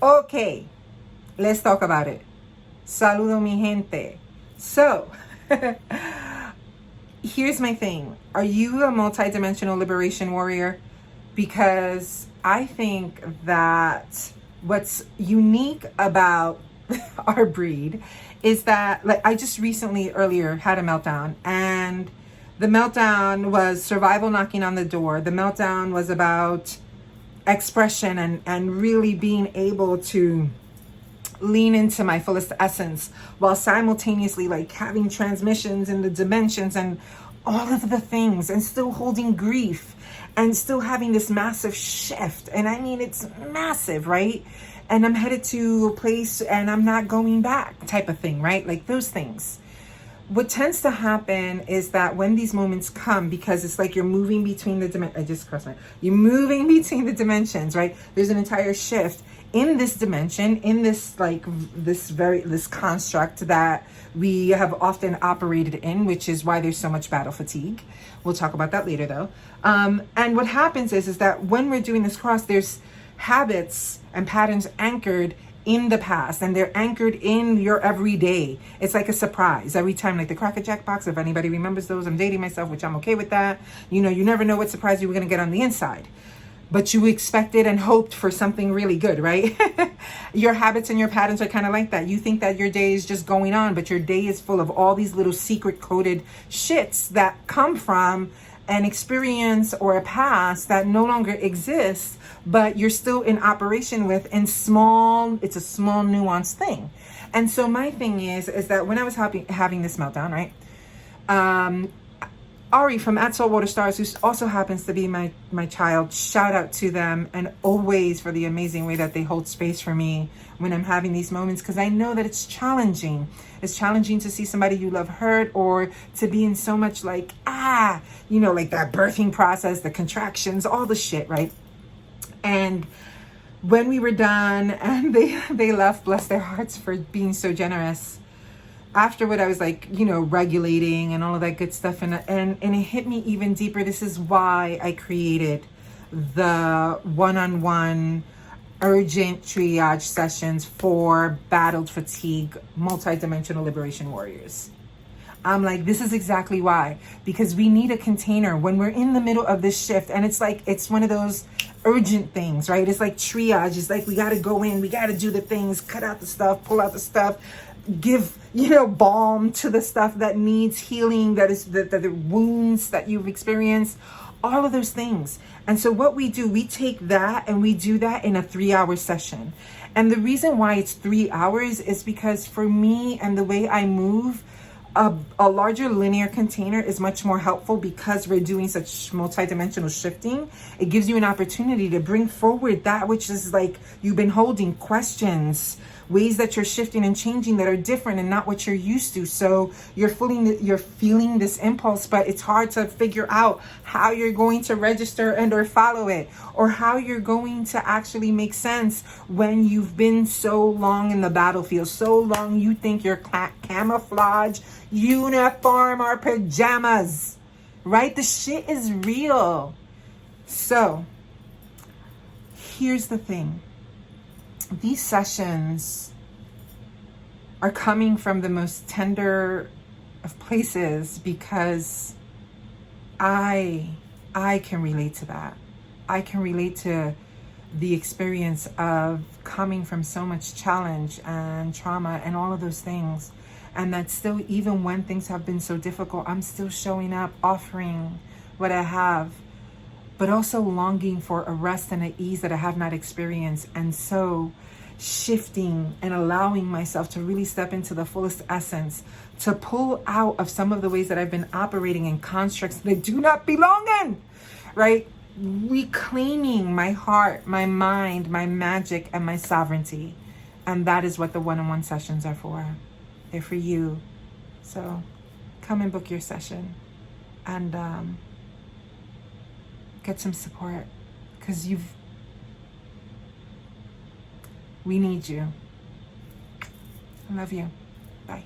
Okay, let's talk about it. Saludo mi gente. So, here's my thing. Are you a multidimensional liberation warrior? Because I think that what's unique about our breed is that, like, I just recently earlier had a meltdown, and the meltdown was survival knocking on the door. The meltdown was about expression and really being able to lean into my fullest essence while simultaneously like having transmissions in the dimensions and all of the things, and still holding grief and still having this massive shift. And I mean, it's massive, right? And I'm headed to a place and I'm not going back type of thing, right? Like those things. What tends to happen is that when these moments come, because it's like you're moving between the you're moving between the dimensions, right? There's an entire shift in this dimension, in this like this construct that we have often operated in, which is why there's so much battle fatigue. We'll talk about that later though. And what happens is that when we're doing this cross, there's habits and patterns anchored in the past, and they're anchored in your everyday. It's like a surprise every time, like the Cracker Jack box. If anybody remembers those, I'm dating myself, which I'm okay with that. You know, you never know what surprise you were going to get on the inside, but you expected and hoped for something really good, right? Your habits and your patterns are kind of like that. You think that your day is just going on, but your day is full of all these little secret coded shits that come from an experience or a past that no longer exists, but you're still in operation with, it's a small nuanced thing. And so my thing is that when I was having this meltdown, right? Ari from At Saltwater Stars, who also happens to be my child, shout out to them, and always for the amazing way that they hold space for me when I'm having these moments, because I know that it's challenging. It's challenging to see somebody you love hurt, or to be in so much like, like that birthing process, the contractions, all the shit, right? And when we were done and they left, bless their hearts for being so generous, afterward I was like, regulating and all of that good stuff, and it hit me even deeper. This is why I created the one-on-one urgent triage sessions for battled fatigue multidimensional liberation warriors. I'm like, this is exactly why, because we need a container when we're in the middle of this shift. And it's like, it's one of those urgent things, right? It's like triage. It's like, we got to go in, we got to do the things, cut out the stuff, pull out the stuff, give, balm to the stuff that needs healing, that is the wounds that you've experienced, all of those things. And so what we do, we take that and we do that in a 3-hour session. And the reason why it's 3 hours is because for me and the way I move, a larger linear container is much more helpful, because we're doing such multidimensional shifting. It gives you an opportunity to bring forward that which is like you've been holding, questions, ways that you're shifting and changing that are different and not what you're used to. So you're feeling this impulse, but it's hard to figure out how you're going to register and or follow it, or how you're going to actually make sense when you've been so long in the battlefield, so long you think your camouflage uniform or pajamas, right? The shit is real. So here's the thing. These sessions are coming from the most tender of places, because I can relate to that. I can relate to the experience of coming from so much challenge and trauma and all of those things. And that still, even when things have been so difficult, I'm still showing up, offering what I have, but also longing for a rest and an ease that I have not experienced. And so shifting and allowing myself to really step into the fullest essence, to pull out of some of the ways that I've been operating in constructs that do not belong in, right? Reclaiming my heart, my mind, my magic, and my sovereignty. And that is what the one-on-one sessions are for. They're for you. So come and book your session and get some support, because we need you. I love you. Bye.